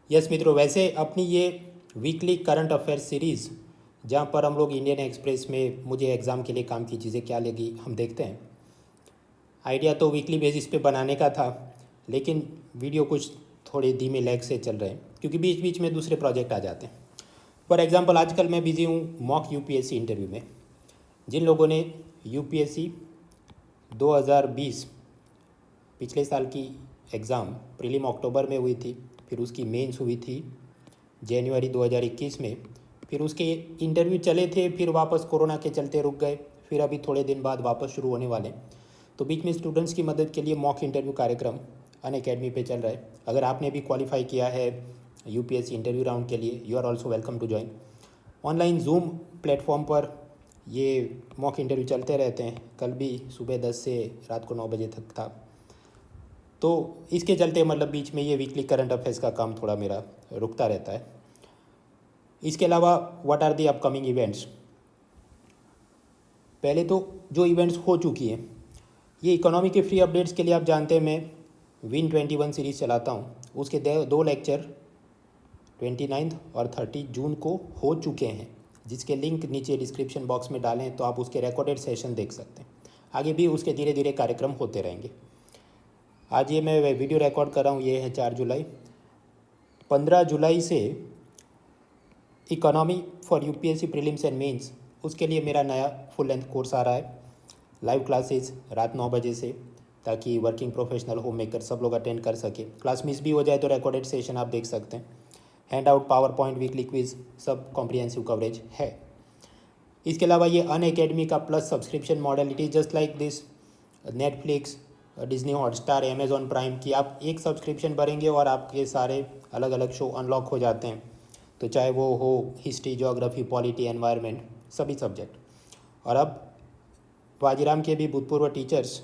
Yes मित्रों, वैसे अपनी ये वीकली करंट अफेयर्स सीरीज़ जहाँ पर हम लोग इंडियन एक्सप्रेस में मुझे एग्ज़ाम के लिए काम की चीज़ें क्या लगी हम देखते हैं। आइडिया तो वीकली बेसिस पे बनाने का था, लेकिन वीडियो कुछ थोड़े धीमे लैग से चल रहे हैं क्योंकि बीच बीच में दूसरे प्रोजेक्ट आ जाते हैं। फॉर एग्ज़ाम्पल आजकल मैं बिज़ी हूँ मॉक यूपीएससी इंटरव्यू में। जिन लोगों ने यूपीएससी 2020 पिछले साल की एग्ज़ाम प्रीलिम अक्टूबर में हुई थी, फिर उसकी मेंस हुई थी जनवरी 2021 में, फिर उसके इंटरव्यू चले थे, फिर वापस कोरोना के चलते रुक गए, फिर अभी थोड़े दिन बाद वापस शुरू होने वाले। तो बीच में स्टूडेंट्स की मदद के लिए मॉक इंटरव्यू कार्यक्रम अनअकैडमी पे चल रहा है। अगर आपने भी क्वालिफाई किया है यूपीएससी इंटरव्यू राउंड के लिए, you are also welcome to join. Online Zoom platform पर ये मॉक इंटरव्यू चलते रहते हैं। कल भी सुबह 10 से रात को 9 बजे तक था। तो इसके चलते मतलब बीच में ये वीकली करंट अफेयर्स का काम थोड़ा मेरा रुकता रहता है। इसके अलावा what are the upcoming events. पहले तो जो इवेंट्स हो चुकी हैं, ये इकोनॉमी के फ्री अपडेट्स के लिए आप जानते हैं मैं विन 21 सीरीज़ चलाता हूँ। उसके दो लेक्चर 29 और 30 जून को हो चुके हैं, जिसके लिंक नीचे डिस्क्रिप्शन बॉक्स में डालें तो आप उसके रिकॉर्डेड सेशन देख सकते हैं। आगे भी उसके धीरे धीरे कार्यक्रम होते रहेंगे। आज ये मैं वीडियो रिकॉर्ड कर रहा हूँ, ये है 4 जुलाई। 15 जुलाई से economy for UPSC prelims and mains, उसके लिए मेरा नया फुल लेंथ कोर्स आ रहा है। लाइव क्लासेस रात 9 बजे से, ताकि वर्किंग प्रोफेशनल होम मेकर सब लोग अटेंड कर सके। क्लास मिस भी हो जाए तो रिकॉर्डेड सेशन आप देख सकते हैं। Hand out, power point, weekly quiz, सब कॉम्प्रिहेंसिव कवरेज है। इसके अलावा ये अनअकैडमी का plus subscription model, it is just like this Netflix, Disney Hotstar, Amazon prime की आप एक सब्सक्रिप्शन भरेंगे और आपके सारे अलग अलग शो अनलॉक हो जाते हैं। तो चाहे वो हो हिस्ट्री, ज्योग्राफी, पॉलिटी, एनवायरनमेंट, सभी सब्जेक्ट। और अब वाजीराम के भी भूतपूर्व टीचर्स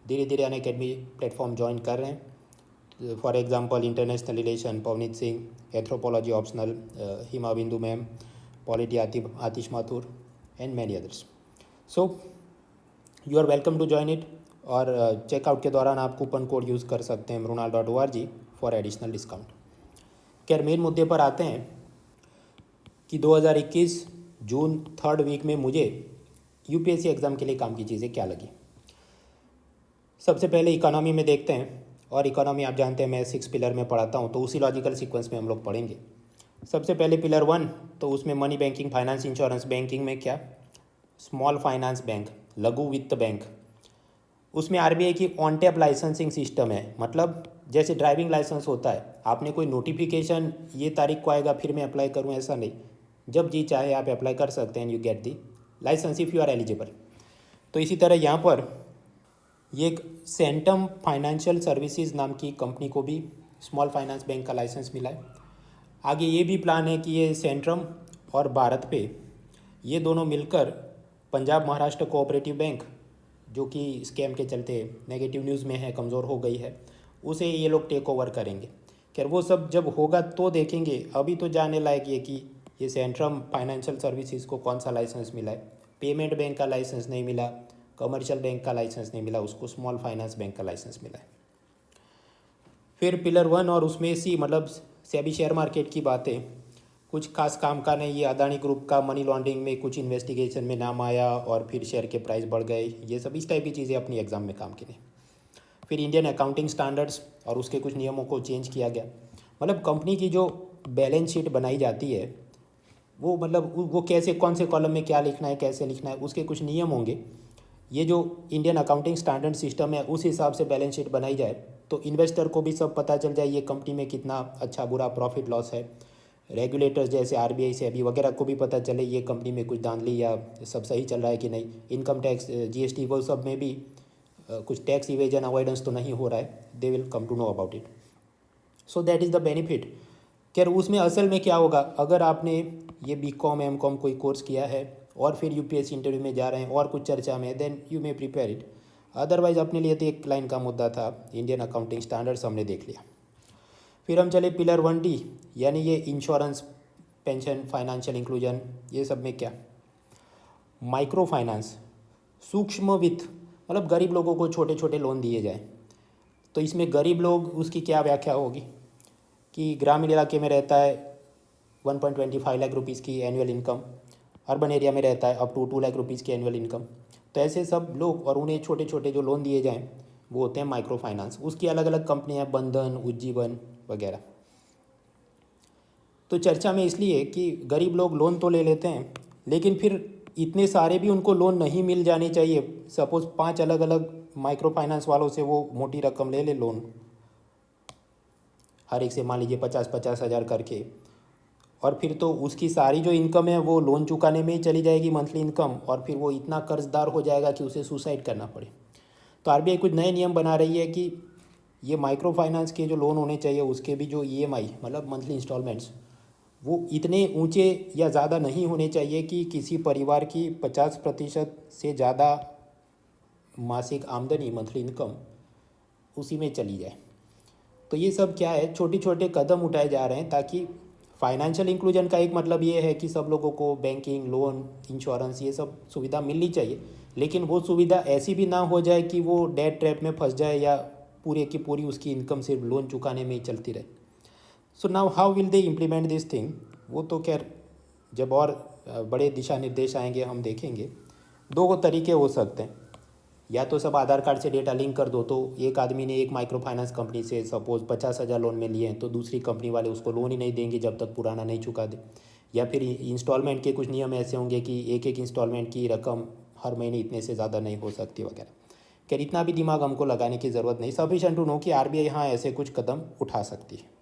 धीरे धीरे अनअकैडमी प्लेटफॉर्म ज्वाइन कर रहे हैं। For example international relation Pavneet Singh, anthropology optional Hima Bindu ma'am, polity Atish Mathur and many others. So you are welcome to join it. और चेकआउट के दौरान आप कूपन कोड यूज़ कर सकते हैं mrunal.org फॉर एडिशनल डिस्काउंट। खैर मेन मुद्दे पर आते हैं कि 2021 जून 3rd वीक में मुझे यूपीएससी एग्ज़ाम के लिए काम की चीज़ें क्या लगी। सबसे पहले इकोनॉमी में देखते हैं। और इकोनॉमी आप जानते हैं मैं 6 पिलर में पढ़ाता हूँ, तो उसी लॉजिकल सीक्वेंस में हम लोग पढ़ेंगे। सबसे पहले पिलर 1, तो उसमें money banking, finance, insurance. Banking में क्या, स्मॉल फाइनेंस बैंक, लघु वित्त बैंक। उसमें आरबीआई की ऑन टैप लाइसेंसिंग सिस्टम है। मतलब जैसे ड्राइविंग लाइसेंस होता है, आपने कोई नोटिफिकेशन ये तारीख को आएगा फिर मैं अप्लाई करूँ, ऐसा नहीं। जब जी चाहे आप अप्लाई कर सकते हैं, you get the licence if you are eligible. तो इसी तरह यहाँ पर ये एक सेंटम फाइनेंशियल सर्विसेज नाम की कंपनी को भी स्मॉल फाइनेंस बैंक का लाइसेंस मिला है। आगे ये भी प्लान है कि ये सेंट्रम और भारत पे ये दोनों मिलकर पंजाब महाराष्ट्र कोऑपरेटिव बैंक, जो कि स्कैम के चलते नेगेटिव न्यूज़ में है, कमज़ोर हो गई है, उसे ये लोग टेक ओवर करेंगे। खैर वो सब जब होगा तो देखेंगे। अभी तो जानने लायक ये कि ये सेंट्रम फाइनेंशियल सर्विसेज को कौन सा लाइसेंस मिला है। पेमेंट बैंक का लाइसेंस नहीं मिला, कमर्शियल बैंक का लाइसेंस नहीं मिला, उसको स्मॉल फाइनेंस बैंक का लाइसेंस मिला है। फिर पिलर 1 और उसमें सी मतलब सेबी शेयर मार्केट की बातें, कुछ खास काम का नहीं। ये अदानी ग्रुप का मनी लॉन्ड्रिंग में कुछ इन्वेस्टिगेशन में नाम आया और फिर शेयर के प्राइस बढ़ गए, ये सब इस टाइप की चीज़ें अपनी एग्ज़ाम में काम की नहीं। फिर इंडियन अकाउंटिंग स्टैंडर्ड्स और उसके कुछ नियमों को चेंज किया गया। मतलब कंपनी की जो बैलेंस शीट बनाई जाती है वो मतलब वो कैसे, कौन से कॉलम में क्या लिखना है, कैसे लिखना है, उसके कुछ नियम होंगे। ये जो इंडियन अकाउंटिंग स्टैंडर्ड सिस्टम है उस हिसाब से बैलेंस शीट बनाई जाए तो इन्वेस्टर को भी सब पता चल जाए ये कंपनी में कितना अच्छा बुरा प्रॉफिट लॉस है। रेगुलेटर्स जैसे आरबीआई, सेबी वगैरह को भी पता चले ये कंपनी में कुछ धांधली या सब सही चल रहा है कि नहीं। इनकम टैक्स, जीएसटी, वो सब में भी कुछ टैक्स इवेजन अवॉइडेंस तो नहीं हो रहा है। They will come to know about it. So that is the benefit. खैर उसमें असल में क्या होगा, अगर आपने ये बीकॉम एमकॉम कोई कोर्स किया है और फिर यूपीएससी इंटरव्यू में जा रहे हैं और कुछ चर्चा में, then you may prepare it. Otherwise अपने लिए तो एक लाइन का मुद्दा था, इंडियन अकाउंटिंग स्टैंडर्ड्स हमने देख लिया। फिर हम चले पिलर 1D, यानी ये इंश्योरेंस, पेंशन, फाइनेंशियल इंक्लूजन, ये सब में क्या, माइक्रो फाइनेंस, सूक्ष्म वित्त, मतलब गरीब लोगों को छोटे छोटे लोन दिए जाए। तो इसमें गरीब लोग, उसकी क्या व्याख्या होगी। कि ग्रामीण इलाके में रहता है 1.25 लाख रुपीज़ की एनुअल इनकम, अर्बन एरिया में रहता है अप टू 2 लाख रुपीज़ की एनुअल इनकम। तो ऐसे सब लोग, और उन्हें छोटे छोटे जो लोन दिए जाएँ वो होते हैं माइक्रो फाइनेंस। उसकी अलग अलग कंपनियाँ, बंधन, उज्जीवन वगैरह। तो चर्चा में इसलिए कि गरीब लोग लोन तो ले लेते हैं, लेकिन फिर इतने सारे भी उनको लोन नहीं मिल जाने चाहिए। सपोज़ 5 अलग अलग माइक्रो फाइनेंस वालों से वो मोटी रकम ले ले लोन, हर एक से मान लीजिए 50-50 हज़ार करके, और फिर तो उसकी सारी जो इनकम है वो लोन चुकाने में ही चली जाएगी, मंथली इनकम, और फिर वो इतना कर्जदार हो जाएगा कि उसे सुसाइड करना पड़े। तो आरबीआई कुछ नए नियम बना रही है कि ये माइक्रो फाइनेंस के जो लोन होने चाहिए उसके भी जो ईएमआई मतलब मंथली इंस्टॉलमेंट्स वो इतने ऊंचे या ज़्यादा नहीं होने चाहिए कि किसी परिवार की 50% से ज़्यादा मासिक आमदनी, मंथली इनकम उसी में चली जाए। तो ये सब क्या है, छोटे छोटे कदम उठाए जा रहे हैं ताकि फाइनेंशियल इंक्लूजन का एक मतलब ये है कि सब लोगों को बैंकिंग, लोन, इंश्योरेंस ये सब सुविधा मिलनी चाहिए, लेकिन वो सुविधा ऐसी भी ना हो जाए कि वो डेट ट्रैप में फंस जाए या पूरे की पूरी उसकी इनकम सिर्फ लोन चुकाने में ही चलती रहे। So now how will they implement this thing, वो तो खैर जब और बड़े दिशा निर्देश आएंगे हम देखेंगे। दो तरीके हो सकते हैं, या तो सब आधार कार्ड से डेटा लिंक कर दो, तो एक आदमी ने एक माइक्रो फाइनेंस कंपनी से सपोज 50,000 लोन में लिए हैं तो दूसरी कंपनी वाले उसको लोन ही नहीं देंगे जब तक पुराना नहीं चुका दे। या फिर इंस्टॉलमेंट के कुछ नियम ऐसे होंगे कि एक एक इंस्टॉलमेंट की रकम हर महीने इतने से ज़्यादा नहीं हो सकती वगैरह। खैर इतना भी दिमाग हमको लगाने की ज़रूरत नहीं, सफिशेंट टू नो कि आरबीआई यहाँ ऐसे कुछ कदम उठा सकती है।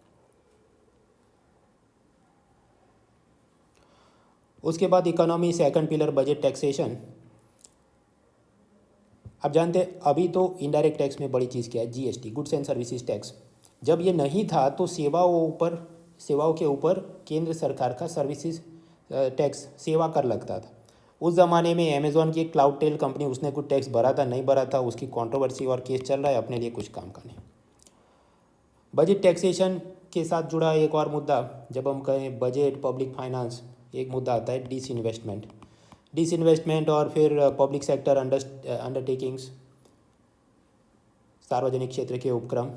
उसके बाद economy, second pillar budget taxation. आप जानते हैं अभी तो इनडायरेक्ट टैक्स में बड़ी चीज़ क्या है, GST, goods and services tax. जब ये नहीं था तो सेवाओं के ऊपर केंद्र सरकार का सर्विसेज टैक्स, सेवा कर लगता था। उस ज़माने में अमेज़ॉन की एक क्लाउड टेल कंपनी, उसने कुछ टैक्स भरा था, नहीं भरा था, उसकी कंट्रोवर्सी और केस चल रहा है, अपने लिए कुछ काम का नहीं। बजट टैक्सेशन के साथ जुड़ा एक और मुद्दा, जब हम कहें बजट, पब्लिक फाइनेंस, एक मुद्दा आता है डिसइन्वेस्टमेंट और फिर पब्लिक सेक्टर अंडरटेकिंग्स, सार्वजनिक क्षेत्र के उपक्रम।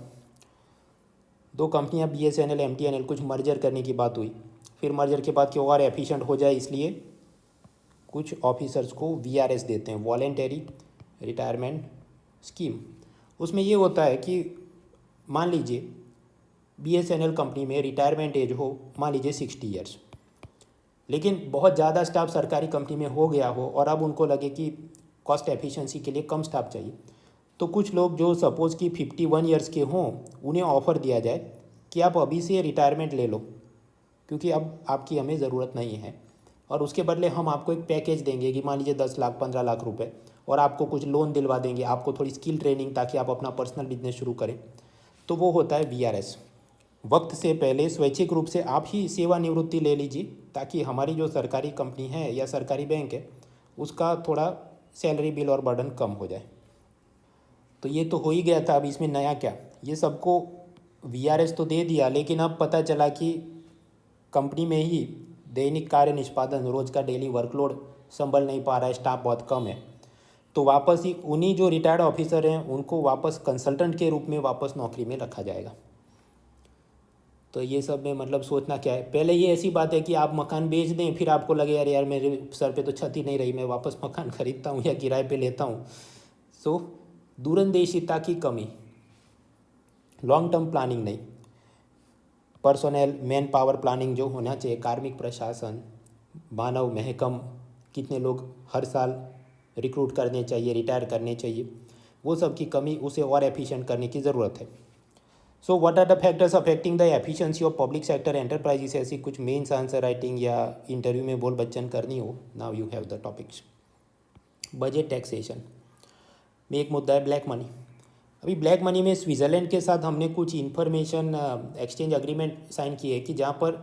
दो कंपनियां बीएसएनएल, एमटीएनएल, कुछ मर्जर करने की बात हुई, फिर मर्जर के बाद कि और एफिशिएंट हो जाए इसलिए कुछ ऑफिसर्स को वीआरएस देते हैं, वॉलेंटरी रिटायरमेंट स्कीम। उसमें ये होता है कि मान लीजिए बीएसएनएल कंपनी में रिटायरमेंट एज हो मान लीजिए 60 ईयर्स, लेकिन बहुत ज़्यादा स्टाफ सरकारी कंपनी में हो गया हो और अब उनको लगे कि कॉस्ट एफिशिएंसी के लिए कम स्टाफ चाहिए, तो कुछ लोग जो सपोज़ कि 51 ईयर्स के हों उन्हें ऑफ़र दिया जाए कि आप अभी से रिटायरमेंट ले लो क्योंकि अब आपकी हमें ज़रूरत नहीं है, और उसके बदले हम आपको एक पैकेज देंगे कि मान लीजिए 10 लाख 15 लाख रुपए, और आपको कुछ लोन दिलवा देंगे, आपको थोड़ी स्किल ट्रेनिंग ताकि आप अपना पर्सनल बिजनेस शुरू करें। तो वो होता है वीआरएस। वक्त से पहले स्वैच्छिक रूप से आप ही सेवानिवृत्ति ले लीजिए ताकि हमारी जो सरकारी कंपनी है या सरकारी बैंक है उसका थोड़ा सैलरी बिल और बर्डन कम हो जाए। तो ये तो हो ही गया था, अब इसमें नया क्या, ये सबको वीआरएस तो दे दिया, लेकिन अब पता चला कि कंपनी में ही दैनिक कार्य निष्पादन, रोज़ का डेली वर्कलोड संभल नहीं पा रहा है, स्टाफ बहुत कम है, तो वापस ही उन्हीं जो रिटायर्ड ऑफिसर हैं उनको वापस कंसल्टेंट के रूप में वापस नौकरी में रखा जाएगा। तो ये सब में मतलब सोचना क्या है, पहले ये ऐसी बात है कि आप मकान बेच दें, फिर आपको लगे यार यार मेरे सर पे तो छत ही नहीं रही, मैं वापस मकान खरीदता हूँ या किराए पे लेता हूँ। सो दूरंदेशिता की कमी, लॉन्ग टर्म प्लानिंग नहीं, पर्सोनल मैन पावर प्लानिंग जो होना चाहिए, कार्मिक प्रशासन, मानव महकम, कितने लोग हर साल रिक्रूट करने चाहिए, रिटायर करने चाहिए, वो सब की कमी, उसे और एफिशिएंट करने की ज़रूरत है। So what are the factors affecting the efficiency of public sector enterprises, ऐसी कुछ मेंस आंसर राइटिंग या इंटरव्यू में बोल बच्चन करनी हो, now you have the topics. Budget taxation में एक मुद्दा है ब्लैक मनी। अभी ब्लैक मनी में स्विट्ज़रलैंड के साथ हमने कुछ इन्फॉर्मेशन एक्सचेंज एग्रीमेंट साइन किए कि जहाँ पर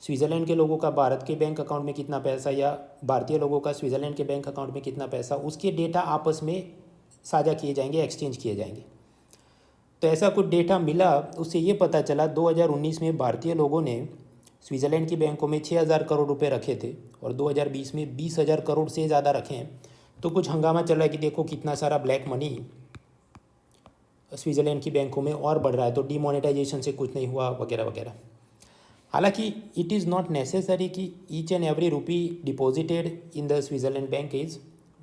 स्विट्ज़रलैंड के लोगों का भारत के बैंक अकाउंट में कितना पैसा या भारतीय लोगों का स्विट्ज़रलैंड के बैंक अकाउंट में कितना पैसा, उसके डेटा आपस में साझा किए जाएंगे, एक्सचेंज किए जाएंगे। तो ऐसा कुछ डेटा मिला, उससे ये पता चला 2019 में भारतीय लोगों ने स्विट्ज़रलैंड की बैंकों में 6,000 करोड़ रुपए रखे थे और 2020 में 20,000 करोड़ से ज़्यादा रखे हैं। तो कुछ हंगामा चल रहा है कि देखो कितना सारा ब्लैक मनी स्विट्ज़रलैंड की बैंकों में और बढ़ रहा है, तो डीमोनेटाइजेशन से कुछ नहीं हुआ वगैरह वगैरह। हालांकि इट इज़ नॉट नेसेसरी कि each and every rupee deposited in the Switzerland bank is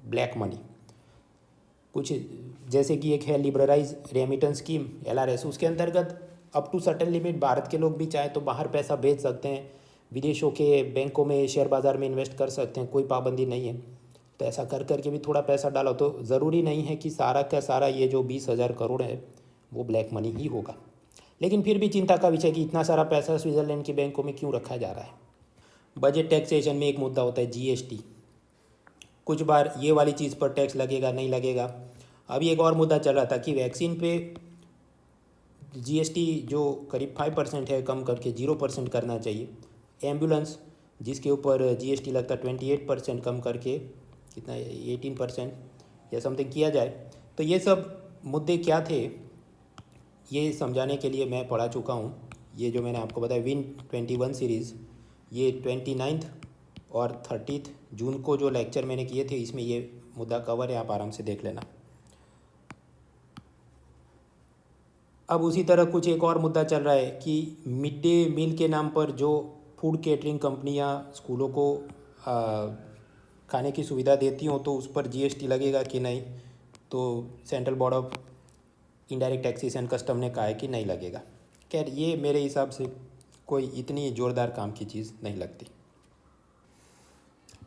black money. कुछ जैसे कि एक है लिबरलाइज रेमिटेंस स्कीम LRS, उसके अंतर्गत up to certain limit Bharat के लोग भी चाहे तो बाहर पैसा भेज सकते हैं, विदेशों के बैंकों में शेयर बाज़ार में इन्वेस्ट कर सकते हैं, कोई पाबंदी नहीं है। तो ऐसा कर करके भी थोड़ा पैसा डालो, तो ज़रूरी नहीं है कि सारा का सारा ये जो 20,000 करोड़ है वो ब्लैक मनी ही होगा। लेकिन फिर भी चिंता का विषय कि इतना सारा पैसा स्विट्ज़रलैंड के बैंकों में क्यों रखा जा रहा है। बजट टैक्सेशन में एक मुद्दा होता है GST। कुछ बार ये वाली चीज़ पर टैक्स लगेगा नहीं लगेगा। अभी एक और मुद्दा चल रहा था कि वैक्सीन पे GST जो करीब 5% है कम करके 0% करना चाहिए। एम्बुलेंस जिसके ऊपर GST लगता है 28% कम करके कितना 18% या समथिंग किया जाए। तो ये सब मुद्दे क्या थे ये समझाने के लिए मैं पढ़ा चुका हूँ। ये जो मैंने आपको बताया विन 21 सीरीज़, ये 29 और 30 जून को जो लेक्चर मैंने किए थे इसमें ये मुद्दा कवर है, आप आराम से देख लेना। अब उसी तरह कुछ एक और मुद्दा चल रहा है कि मिड डे मील के नाम पर जो फूड केटरिंग कंपनियां स्कूलों को खाने की सुविधा देती हों तो उस पर GST लगेगा कि नहीं। तो central board of indirect taxes and custom ने कहा है कि नहीं लगेगा। खैर ये मेरे हिसाब से कोई इतनी ज़ोरदार काम की चीज़ नहीं लगती।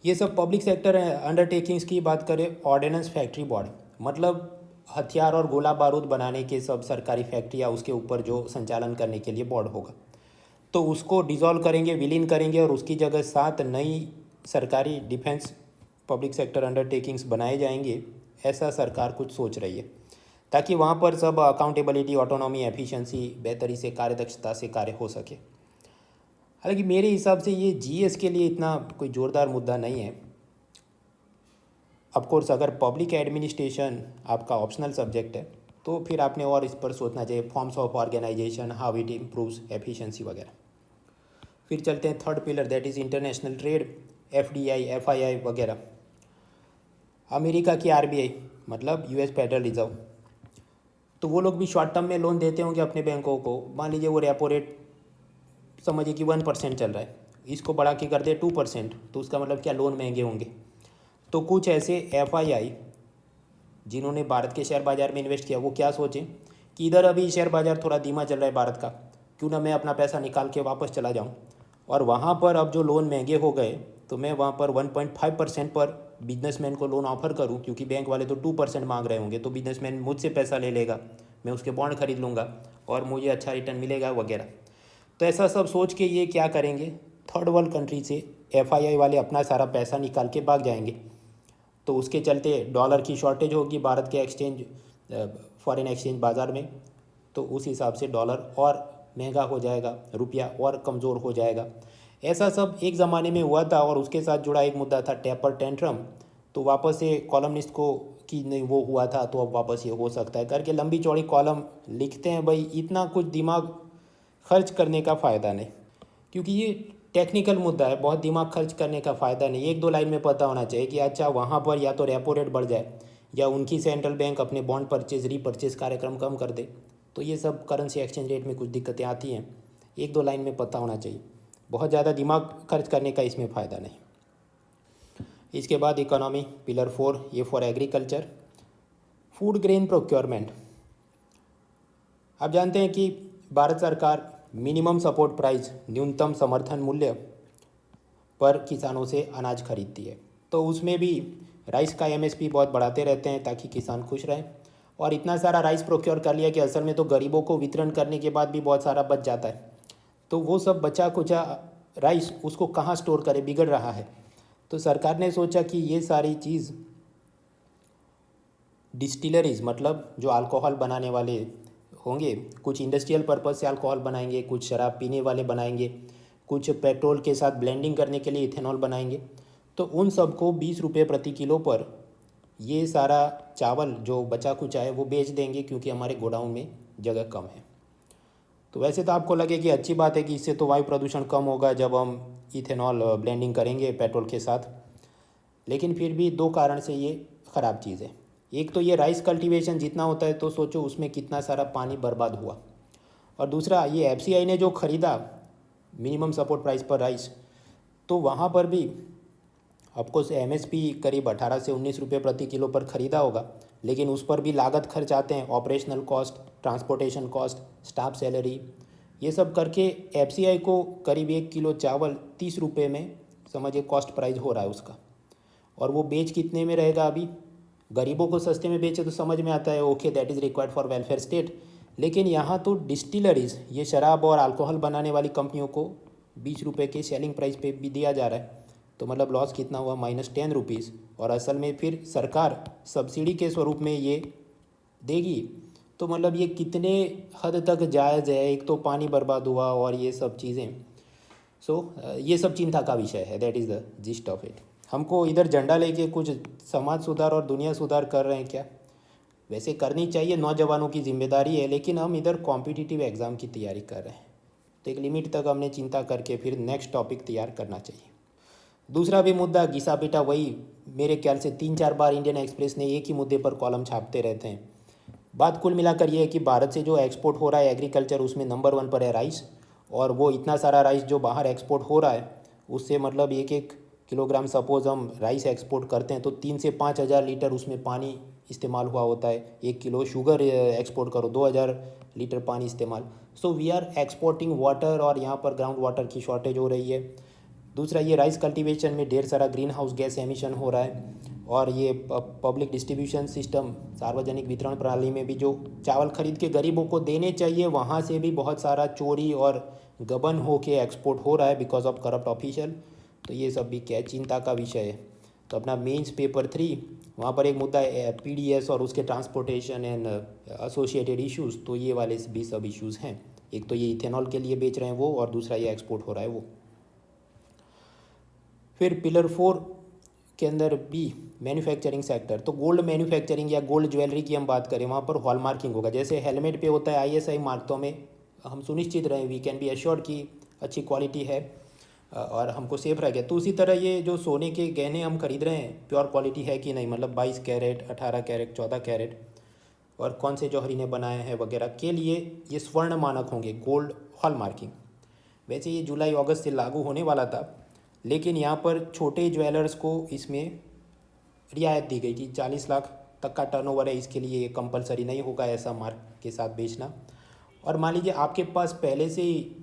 ये सब पब्लिक सेक्टर अंडरटेकिंग्स की बात करें। ऑर्डिनेंस फैक्ट्री बोर्ड मतलब हथियार और गोला बारूद बनाने के सब सरकारी फैक्ट्रियाँ, उसके ऊपर जो संचालन करने के लिए बोर्ड होगा, तो उसको डिसॉल्व करेंगे, विलीन करेंगे और उसकी जगह 7 नई सरकारी डिफेंस पब्लिक सेक्टर अंडरटेकिंग्स बनाए जाएंगे। ऐसा सरकार कुछ सोच रही है ताकि वहाँ पर सब अकाउंटेबिलिटी, ऑटोनॉमी, एफिशिएंसी, बेहतरी से कार्यदक्षता से कार्य हो सके। हालांकि मेरे हिसाब से ये GS के लिए इतना कोई ज़ोरदार मुद्दा नहीं है। ऑफकोर्स अगर पब्लिक एडमिनिस्ट्रेशन आपका ऑप्शनल सब्जेक्ट है तो फिर आपने और इस पर सोचना चाहिए, forms of organisation, how it improves efficiency वगैरह। फिर चलते हैं third pillar, that is international trade, FDI, FII वगैरह। अमेरिका की RBI मतलब US फेडरल रिजर्व, तो वो लोग भी शॉर्ट टर्म में लोन देते होंगे अपने बैंकों को। मान लीजिए वो रेपो रेट समझिए कि 1% चल रहा है, इसको बढ़ा के कर दे 2%, तो उसका मतलब क्या, लोन महंगे होंगे। तो कुछ ऐसे FII जिन्होंने भारत के शेयर बाज़ार में इन्वेस्ट किया वो क्या सोचें कि इधर अभी शेयर बाज़ार थोड़ा धीमा चल रहा है भारत का, क्यों ना मैं अपना पैसा निकाल के वापस चला जाऊं, और वहाँ पर अब जो लोन महंगे हो गए तो मैं वहाँ पर 1.5% पर बिजनेसमैन को लोन ऑफर करूँ, क्योंकि बैंक वाले तो 2% मांग रहे होंगे, तो बिजनेसमैन मुझसे पैसा ले लेगा, मैं उसके बॉन्ड खरीद लूँगा और मुझे अच्छा रिटर्न मिलेगा वगैरह। तो ऐसा सब सोच के ये क्या करेंगे, थर्ड वर्ल्ड कंट्री से FII वाले अपना सारा पैसा निकाल के भाग जाएंगे। तो उसके चलते डॉलर की शॉर्टेज होगी भारत के एक्सचेंज, फॉरेन एक्सचेंज बाज़ार में, तो उस हिसाब से डॉलर और महंगा हो जाएगा, रुपया और कमज़ोर हो जाएगा। ऐसा सब एक ज़माने में हुआ था। और उसके साथ जुड़ा एक मुद्दा था टेपर टेंट्रम, तो वापस से कॉलमनिस्ट को कि नहीं वो हुआ था तो अब वापस ये हो सकता है करके लंबी चौड़ी कॉलम लिखते हैं। भाई इतना कुछ दिमाग खर्च करने का फ़ायदा नहीं, क्योंकि ये टेक्निकल मुद्दा है, बहुत दिमाग खर्च करने का फ़ायदा नहीं। 1-2 लाइन में पता होना चाहिए कि अच्छा वहाँ पर या तो रेपो रेट बढ़ जाए या उनकी सेंट्रल बैंक अपने बॉन्ड परचेज रीपरचेज कार्यक्रम कम कर दे, तो ये सब करेंसी एक्सचेंज रेट में कुछ दिक्कतें आती हैं। 1-2 लाइन में पता होना चाहिए, बहुत ज़्यादा दिमाग खर्च करने का इसमें फ़ायदा नहीं। इसके बाद इकोनॉमी पिलर 4, ये for agriculture, food grain procurement. आप जानते हैं कि भारत सरकार मिनिमम सपोर्ट प्राइस, न्यूनतम समर्थन मूल्य पर किसानों से अनाज खरीदती है, तो उसमें भी राइस का MSP बहुत बढ़ाते रहते हैं ताकि किसान खुश रहें। और इतना सारा राइस प्रोक्योर कर लिया कि असल में तो गरीबों को वितरण करने के बाद भी बहुत सारा बच जाता है, तो वो सब बचा कुचा राइस उसको कहाँ स्टोर करे, बिगड़ रहा है। तो सरकार ने सोचा कि ये सारी चीज़ डिस्टिलरीज मतलब जो अल्कोहल बनाने वाले होंगे, कुछ इंडस्ट्रियल पर्पज़ से अल्कोहल बनाएंगे, कुछ शराब पीने वाले बनाएंगे, कुछ पेट्रोल के साथ ब्लेंडिंग करने के लिए इथेनॉल बनाएंगे, तो उन सबको 20 रुपये प्रति किलो पर ये सारा चावल जो बचा कुचा है वो बेच देंगे, क्योंकि हमारे गोडाउन में जगह कम है। तो वैसे तो आपको लगे कि अच्छी बात है कि इससे तो वायु प्रदूषण कम होगा जब हम इथेनॉल ब्लेंडिंग करेंगे पेट्रोल के साथ, लेकिन फिर भी 2 कारण से ये ख़राब चीज़ है। एक तो ये राइस कल्टीवेशन जितना होता है तो सोचो उसमें कितना सारा पानी बर्बाद हुआ। और दूसरा ये एफसीआई ने जो ख़रीदा मिनिमम सपोर्ट प्राइस पर राइस, तो वहाँ पर भी ऑफकोर्स एमएसपी करीब 18 से 19 रुपये प्रति किलो पर ख़रीदा होगा, लेकिन उस पर भी लागत खर्च आते हैं, operational cost, transportation cost, staff salary, ये सब करके एफसीआई को करीब 1 किलो चावल 30 रुपये में समझिए कॉस्ट प्राइस हो रहा है उसका। और वो बेच कितने में रहेगा? अभी गरीबों को सस्ते में बेचे तो समझ में आता है, okay that is required for welfare state, लेकिन यहाँ तो डिस्टिलरीज, ये शराब और अल्कोहल बनाने वाली कंपनियों को 20 रुपये के सेलिंग प्राइस पे भी दिया जा रहा है। तो मतलब लॉस कितना हुआ? -10 रुपीज़। और असल में फिर सरकार सब्सिडी के स्वरूप में ये देगी, तो मतलब ये कितने हद तक जायज़ है? एक तो पानी बर्बाद हुआ और ये सब चीज़ें। ये सब चिंता का विषय है, that is the gist of it. हमको इधर झंडा लेके कुछ समाज सुधार और दुनिया सुधार कर रहे हैं क्या? वैसे करनी चाहिए, नौजवानों की जिम्मेदारी है, लेकिन हम इधर कॉम्पिटिटिव एग्ज़ाम की तैयारी कर रहे हैं, तो एक लिमिट तक हमने चिंता करके फिर नेक्स्ट टॉपिक तैयार करना चाहिए। दूसरा भी मुद्दा घिसा पिटा, वही मेरे ख्याल से 3-4 बार इंडियन एक्सप्रेस ने एक ही मुद्दे पर कॉलम छापते रहते हैं। बात कुल मिलाकर ये है कि भारत से जो एक्सपोर्ट हो रहा है एग्रीकल्चर, उसमें नंबर 1 पर है राइस। और वो इतना सारा राइस जो बाहर एक्सपोर्ट हो रहा है, उससे मतलब 1-1 किलोग्राम सपोज़ हम राइस एक्सपोर्ट करते हैं तो 3 से 5 हज़ार लीटर उसमें पानी इस्तेमाल हुआ होता है। 1 किलो शुगर एक्सपोर्ट करो 2000 लीटर पानी इस्तेमाल। So we are exporting water, और यहाँ पर ग्राउंड वाटर की शॉर्टेज हो रही है। दूसरा, ये राइस कल्टीवेशन में ढेर सारा ग्रीन हाउस गैस एमिशन हो रहा है। और ये पब्लिक डिस्ट्रीब्यूशन सिस्टम, सार्वजनिक वितरण प्रणाली में भी जो चावल खरीद के गरीबों को देने चाहिए, वहाँ से भी बहुत सारा चोरी और गबन हो के एक्सपोर्ट हो रहा है बिकॉज ऑफ करप्ट ऑफिशियल। तो ये सब भी क्या चिंता का विषय है। तो अपना मेंस पेपर 3, वहाँ पर एक मुद्दा है पीडीएस और उसके ट्रांसपोर्टेशन एंड एसोसिएटेड इश्यूज़। तो ये वाले भी सब इश्यूज़ हैं। एक तो ये इथेनॉल के लिए बेच रहे हैं वो, और दूसरा ये एक्सपोर्ट हो रहा है वो। फिर पिलर 4 के अंदर भी मैन्युफैक्चरिंग सेक्टर, तो गोल्ड मैन्युफैक्चरिंग या गोल्ड ज्वेलरी की हम बात करें, वहाँ पर हॉलमार्किंग होगा। जैसे हेलमेट पे होता है आईएसआई मार्क, तो हमें हम सुनिश्चित रहें, वी कैन बी एश्योर्ड कि अच्छी क्वालिटी है और हमको सेफ रह गया। तो उसी तरह ये जो सोने के गहने हम खरीद रहे हैं, प्योर क्वालिटी है कि नहीं, मतलब 22 कैरेट, 18 कैरेट, 14 कैरेट, और कौन से जौहरी ने बनाए हैं वगैरह के लिए ये स्वर्ण मानक होंगे, गोल्ड हॉलमार्किंग। वैसे ये जुलाई अगस्त से लागू होने वाला था, लेकिन यहाँ पर छोटे ज्वेलर्स को इसमें रियायत दी गई कि 40 लाख तक का टर्नओवर है, इसके लिए ये कंपलसरी नहीं होगा ऐसा मार्क के साथ बेचना। और मान लीजिए आपके पास पहले से ही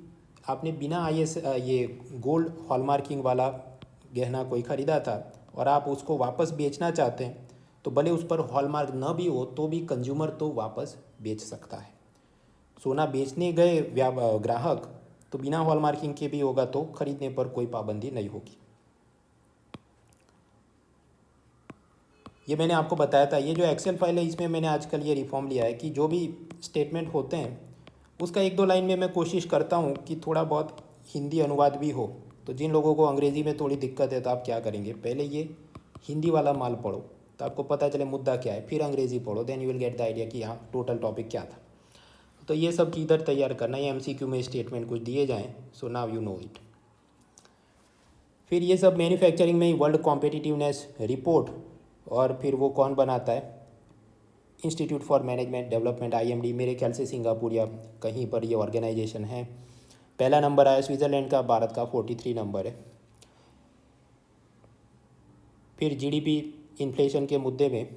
आपने बिना ये गोल्ड हॉलमार्किंग वाला गहना कोई ख़रीदा था और आप उसको वापस बेचना चाहते हैं, तो भले उस पर हॉलमार्क न भी हो तो भी कंज्यूमर तो वापस बेच सकता है। सोना बेचने गए ग्राहक तो बिना हॉलमार्किंग के भी होगा तो खरीदने पर कोई पाबंदी नहीं होगी। ये मैंने आपको बताया था। ये जो एक्सेल फाइल है, इसमें मैंने आजकल ये रिफॉर्म लिया है कि जो भी स्टेटमेंट होते हैं उसका 1-2 लाइन में मैं कोशिश करता हूँ कि थोड़ा बहुत हिंदी अनुवाद भी हो। तो जिन लोगों को अंग्रेज़ी में थोड़ी दिक्कत है तो आप क्या करेंगे, पहले ये हिंदी वाला माल पढ़ो तो आपको पता चले मुद्दा क्या है, फिर अंग्रेज़ी पढ़ो, then you will get the idea कि हाँ टोटल टॉपिक क्या था। तो ये सब इधर तैयार करना, ये एमसीक्यू में स्टेटमेंट कुछ दिए जाएँ, so now you know it. फिर ये सब मैन्युफैक्चरिंग में ही वर्ल्ड कॉम्पिटिटिवनेस रिपोर्ट, और फिर वो कौन बनाता है, institute for management development IMD, मेरे ख्याल से सिंगापुर या कहीं पर ये ऑर्गेनाइजेशन है। पहला नंबर आया स्विट्ज़रलैंड का, भारत का 43 नंबर है। फिर GDP इन्फ्लेशन के मुद्दे में,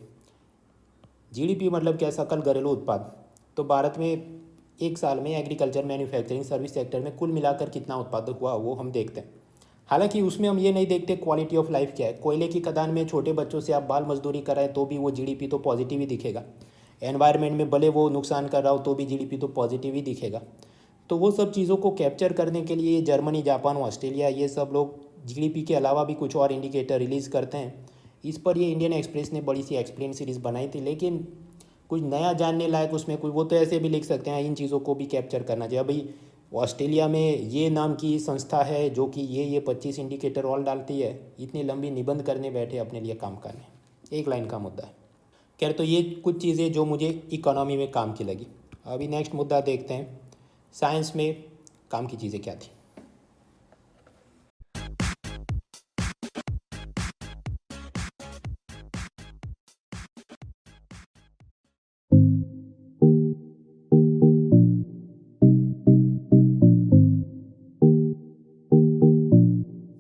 GDP मतलब क्या, सकल घरेलू उत्पाद। तो भारत में एक साल में एग्रीकल्चर, मैन्युफैक्चरिंग, सर्विस सेक्टर में कुल मिलाकर कितना उत्पादन हुआ वो हम देखते हैं। हालांकि उसमें हम ये नहीं देखते क्वालिटी ऑफ लाइफ क्या है। कोयले की खदान में छोटे बच्चों से आप बाल मजदूरी कराएं तो भी वो GDP तो पॉजिटिव ही दिखेगा। एनवायरनमेंट में भले वो नुकसान कर रहा हो तो भी GDP तो पॉजिटिव ही दिखेगा। तो वो सब चीज़ों को कैप्चर करने के लिए जर्मनी, जापान, ऑस्ट्रेलिया, ये सब लोग GDP के अलावा भी कुछ और इंडिकेटर रिलीज़ करते हैं। इस पर ये इंडियन एक्सप्रेस ने बड़ी सी एक्सप्लेन सीरीज़ बनाई थी, लेकिन कुछ नया जानने लायक उसमें कुछ, वो तो ऐसे भी लिख सकते हैं इन चीज़ों को भी कैप्चर करना चाहिए। भाई ऑस्ट्रेलिया में ये नाम की संस्था है जो कि ये 25 इंडिकेटर ऑल डालती है, इतनी लंबी निबंध करने बैठे अपने लिए काम करने, एक लाइन का मुद्दा है। खैर, तो ये कुछ चीज़ें जो मुझे इकोनॉमी में काम की लगी। अभी नेक्स्ट मुद्दा देखते हैं, साइंस में काम की चीज़ें क्या थी।